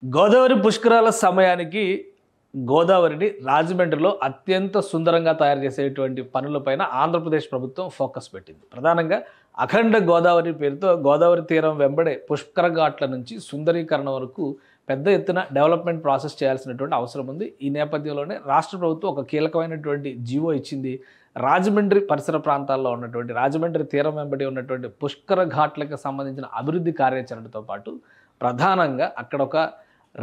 గోదావరి పుష్కరాల సమయానికి గోదావరిని రాజమండ్రిలో అత్యంత సుందరంగా తయారు చేసేటువంటి పనులపైన ఆంధ్రప్రదేశ్ ప్రభుత్వం ఫోకస్ పెట్టింది. ప్రధానంగా అఖండ గోదావరి పేరుతో గోదావరి తీరం వెంబడే పుష్కర ఘాట్ల నుంచి సుందరీకరణ వరకు పెద్ద ఎత్తున డెవలప్మెంట్ ప్రాసెస్ చేయాల్సినటువంటి అవసరం ఉంది. ఈ నేపథ్యంలోనే రాష్ట్ర ప్రభుత్వం ఒక కీలకమైనటువంటి జీవో ఇచ్చింది. రాజమండ్రి పరిసర ప్రాంతాల్లో ఉన్నటువంటి రాజమండ్రి తీరం వెంబడి ఉన్నటువంటి పుష్కర ఘాట్లకు సంబంధించిన అభివృద్ధి కార్యాచరణతో పాటు ప్రధానంగా అక్కడ ఒక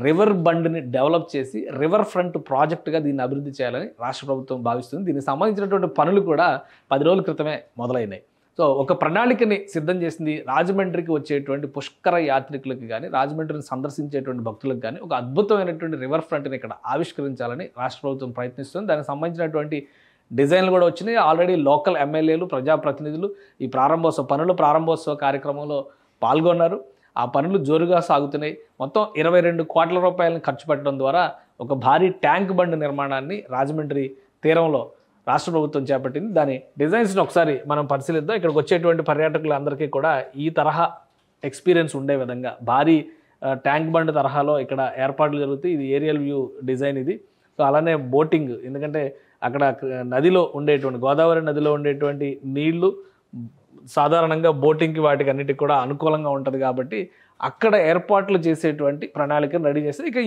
రివర్ బండ్ని డెవలప్ చేసి రివర్ ఫ్రంట్ ప్రాజెక్టుగా దీన్ని అభివృద్ధి చేయాలని రాష్ట్ర ప్రభుత్వం భావిస్తుంది. దీనికి సంబంధించినటువంటి పనులు కూడా 10 రోజుల క్రితమే మొదలైనాయి. సో ఒక ప్రణాళికని సిద్ధం చేసింది. రాజమండ్రికి వచ్చేటువంటి పుష్కర యాత్రికులకు కానీ రాజమండ్రిని సందర్శించేటువంటి భక్తులకు కానీ ఒక అద్భుతమైనటువంటి రివర్ ఫ్రంట్ని ఇక్కడ ఆవిష్కరించాలని రాష్ట్ర ప్రభుత్వం ప్రయత్నిస్తుంది. దానికి సంబంధించినటువంటి డిజైన్లు కూడా వచ్చినాయి. ఆల్రెడీ లోకల్ ఎమ్మెల్యేలు ప్రజాప్రతినిధులు ఈ ప్రారంభోత్సవ కార్యక్రమంలో పాల్గొన్నారు. ఆ పనులు జోరుగా సాగుతున్నాయి. మొత్తం 22 కోట్ల రూపాయలను ఖర్చు పెట్టడం ద్వారా ఒక భారీ ట్యాంక్ బండ్ నిర్మాణాన్ని రాజమండ్రి తీరంలో రాష్ట్ర ప్రభుత్వం చేపట్టింది. దాని డిజైన్స్ని ఒకసారి మనం పరిశీలిద్దాం. ఇక్కడికి వచ్చేటువంటి పర్యాటకులందరికీ కూడా ఈ తరహా ఎక్స్పీరియన్స్ ఉండే విధంగా భారీ ట్యాంక్ బండ్ తరహాలో ఇక్కడ ఏర్పాట్లు జరుగుతాయి. ఇది ఏరియల్ వ్యూ డిజైన్ ఇది. సో అలానే బోటింగ్, ఎందుకంటే అక్కడ గోదావరి నదిలో ఉండేటువంటి నీళ్లు సాధారణంగా బోటింగ్కి వాటికి అన్నిటికి కూడా అనుకూలంగా ఉంటుంది కాబట్టి అక్కడ ఏర్పాట్లు చేసేటువంటి ప్రణాళికను రెడీ చేస్తే ఇక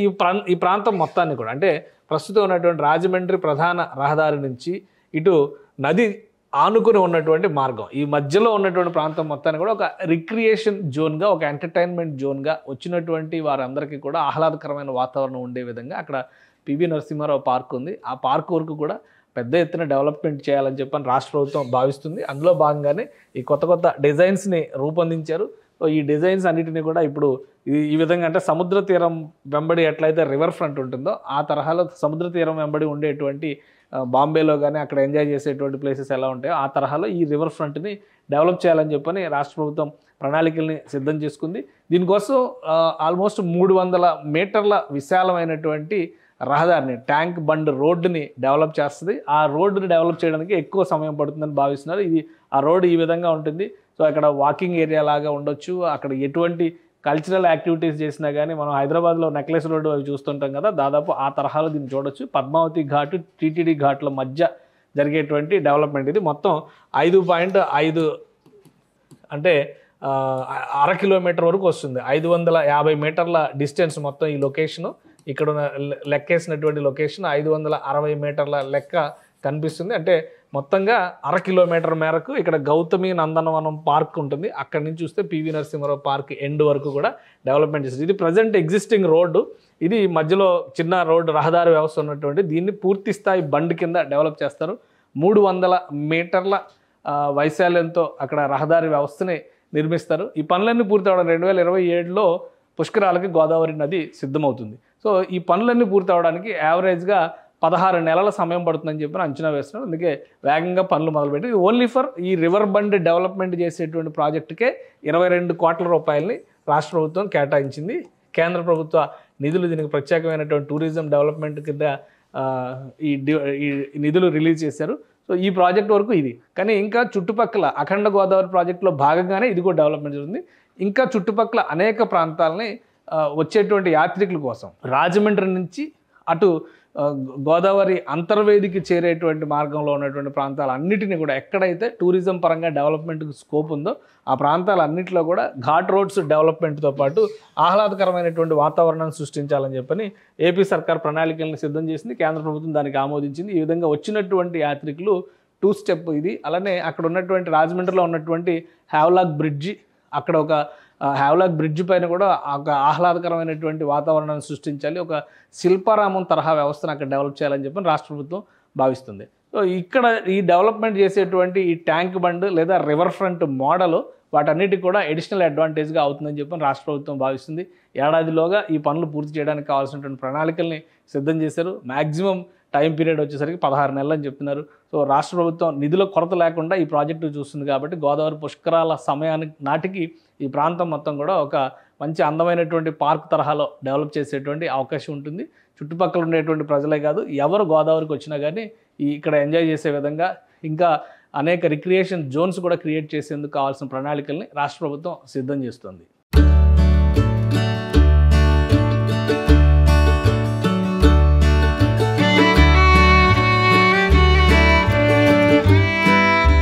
ఈ ప్రాంతం మొత్తాన్ని కూడా, అంటే ప్రస్తుతం ఉన్నటువంటి రాజమండ్రి ప్రధాన రహదారి నుంచి ఇటు నది ఆనుకుని ఉన్నటువంటి మార్గం, ఈ మధ్యలో ఉన్నటువంటి ప్రాంతం మొత్తాన్ని కూడా ఒక రిక్రియేషన్ జోన్గా, ఒక ఎంటర్టైన్మెంట్ జోన్గా వచ్చినటువంటి వారందరికీ కూడా ఆహ్లాదకరమైన వాతావరణం ఉండే విధంగా అక్కడ పివి నరసింహారావు పార్క్ ఉంది. ఆ పార్క్ వరకు కూడా పెద్ద ఎత్తున డెవలప్మెంట్ చేయాలని చెప్పని రాష్ట్ర ప్రభుత్వం భావిస్తుంది. అందులో భాగంగానే ఈ కొత్త డిజైన్స్ని రూపొందించారు. ఈ డిజైన్స్ అన్నిటినీ కూడా ఇప్పుడు ఈ విధంగా, అంటే సముద్ర తీరం వెంబడి ఎట్లయితే రివర్ ఫ్రంట్ ఉంటుందో ఆ తరహాలో సముద్ర తీరం వెంబడి ఉండేటువంటి బాంబేలో కానీ అక్కడ ఎంజాయ్ చేసేటువంటి ప్లేసెస్ ఎలా ఉంటాయో ఆ తరహాలో ఈ రివర్ ఫ్రంట్ని డెవలప్ చేయాలని చెప్పని రాష్ట్ర ప్రభుత్వం ప్రణాళికల్ని సిద్ధం చేసుకుంది. దీనికోసం ఆల్మోస్ట్ 300 మీటర్ల విశాలమైనటువంటి రహదారిని, ట్యాంక్ బండ్ రోడ్డుని డెవలప్ చేస్తుంది. ఆ రోడ్డుని డెవలప్ చేయడానికి ఎక్కువ సమయం పడుతుందని భావిస్తున్నారు. ఆ రోడ్డు ఈ విధంగా ఉంటుంది. సో అక్కడ వాకింగ్ ఏరియా లాగా ఉండొచ్చు. అక్కడ ఎటువంటి కల్చరల్ యాక్టివిటీస్ చేసినా కానీ మనం హైదరాబాద్లో నెక్లెస్ రోడ్డు అవి చూస్తుంటాం కదా, దాదాపు ఆ తరహాలో దీన్ని చూడొచ్చు. పద్మావతి ఘాటు, టీటీడీ ఘాట్ల మధ్య జరిగేటువంటి డెవలప్మెంట్ ఇది. మొత్తం 5.5 అంటే 1/2 కిలోమీటర్ వరకు వస్తుంది. 550 మీటర్ల డిస్టెన్స్ మొత్తం ఈ లొకేషను. ఇక్కడ లెక్కేసినటువంటి లొకేషన్ 560 మీటర్ల లెక్క కనిపిస్తుంది. అంటే మొత్తంగా 1/2 కిలోమీటర్ మేరకు ఇక్కడ గౌతమి నందనవనం పార్క్ ఉంటుంది. అక్కడి నుంచి చూస్తే పివి నరసింహారావు పార్క్ ఎండ్ వరకు కూడా డెవలప్మెంట్ చేస్తుంది. ఇది ప్రజెంట్ ఎగ్జిస్టింగ్ రోడ్డు. ఇది మధ్యలో చిన్న రోడ్డు రహదారి వ్యవస్థ ఉన్నటువంటి దీన్ని పూర్తి స్థాయి బండ్ కింద డెవలప్ చేస్తారు. 300 మీటర్ల వైశాల్యంతో అక్కడ రహదారి వ్యవస్థని నిర్మిస్తారు. ఈ పనులన్నీ పూర్తి అవడం 2027లో పుష్కరాలకి గోదావరి నది సిద్ధమవుతుంది. సో ఈ పనులన్నీ పూర్తి అవడానికి యావరేజ్గా 16 నెలల సమయం పడుతుందని చెప్పి అంచనా వేస్తున్నారు. అందుకే వేగంగా పనులు మొదలుపెట్టి ఓన్లీ ఫర్ ఈ రివర్ బండ్ డెవలప్మెంట్ చేసేటువంటి ప్రాజెక్టుకే 22 కోట్ల రూపాయలని రాష్ట్ర ప్రభుత్వం కేటాయించింది. కేంద్ర ప్రభుత్వ నిధులు దీనికి ప్రత్యేకమైనటువంటి టూరిజం డెవలప్మెంట్ కింద ఈ నిధులు రిలీజ్ చేశారు. సో ఈ ప్రాజెక్ట్ వరకు ఇది. కానీ ఇంకా చుట్టుపక్కల అఖండ గోదావరి ప్రాజెక్టులో భాగంగానే ఇది కూడా డెవలప్మెంట్ జరుగుతుంది. ఇంకా చుట్టుపక్కల అనేక ప్రాంతాలని వచ్చేటువంటి యాత్రికుల కోసం రాజమండ్రి నుంచి అటు గోదావరి అంతర్వేదికి చేరేటువంటి మార్గంలో ఉన్నటువంటి ప్రాంతాలన్నిటినీ కూడా ఎక్కడైతే టూరిజం పరంగా డెవలప్మెంట్కి స్కోప్ ఉందో ఆ ప్రాంతాలన్నింటిలో కూడా ఘాట్ రోడ్స్ డెవలప్మెంట్తో పాటు ఆహ్లాదకరమైనటువంటి వాతావరణాన్ని సృష్టించాలని చెప్పని ఏపీ సర్కార్ ప్రణాళికలను సిద్ధం చేసింది. కేంద్ర ప్రభుత్వం దానికి ఆమోదించింది. ఈ విధంగా వచ్చినటువంటి యాత్రికులు 2 స్టెప్ ఇది. అలానే అక్కడ ఉన్నటువంటి రాజమండ్రిలో ఉన్నటువంటి హ్యావ్లాక్ బ్రిడ్జి, అక్కడ ఒక హ్యావ్లాక్ బ్రిడ్జ్ పైన కూడా ఒక ఆహ్లాదకరమైనటువంటి వాతావరణాన్ని సృష్టించాలి. ఒక శిల్పారామం తరహా వ్యవస్థను అక్కడ డెవలప్ చేయాలని చెప్పి రాష్ట్ర ప్రభుత్వం భావిస్తుంది. సో ఇక్కడ ఈ డెవలప్మెంట్ చేసేటువంటి ఈ ట్యాంక్ బండ్ లేదా రివర్ ఫ్రంట్ మోడల్ వాటన్నిటికి కూడా అడిషనల్ అడ్వాంటేజ్గా అవుతుందని చెప్పి రాష్ట్ర ప్రభుత్వం భావిస్తుంది. ఏడాదిలోగా ఈ పనులు పూర్తి చేయడానికి కావాల్సినటువంటి ప్రణాళికల్ని సిద్ధం చేశారు. మ్యాక్సిమం టైం పీరియడ్ వచ్చేసరికి 16 నెలలు అని చెప్తున్నారు. సో రాష్ట్ర ప్రభుత్వం నిధుల కొరత లేకుండా ఈ ప్రాజెక్టు చూస్తుంది కాబట్టి గోదావరి పుష్కరాల సమయానికి నాటికి ఈ ప్రాంతం మొత్తం కూడా ఒక మంచి అందమైనటువంటి పార్క్ తరహాలో డెవలప్ చేసేటువంటి అవకాశం ఉంటుంది. చుట్టుపక్కల ఉండేటువంటి ప్రజలే కాదు, ఎవరు గోదావరికి వచ్చినా కానీ ఇక్కడ ఎంజాయ్ చేసే విధంగా ఇంకా అనేక రిక్రియేషన్ జోన్స్ కూడా క్రియేట్ చేసేందుకు కావాల్సిన ప్రణాళికల్ని రాష్ట్ర ప్రభుత్వం సిద్ధం చేస్తుంది.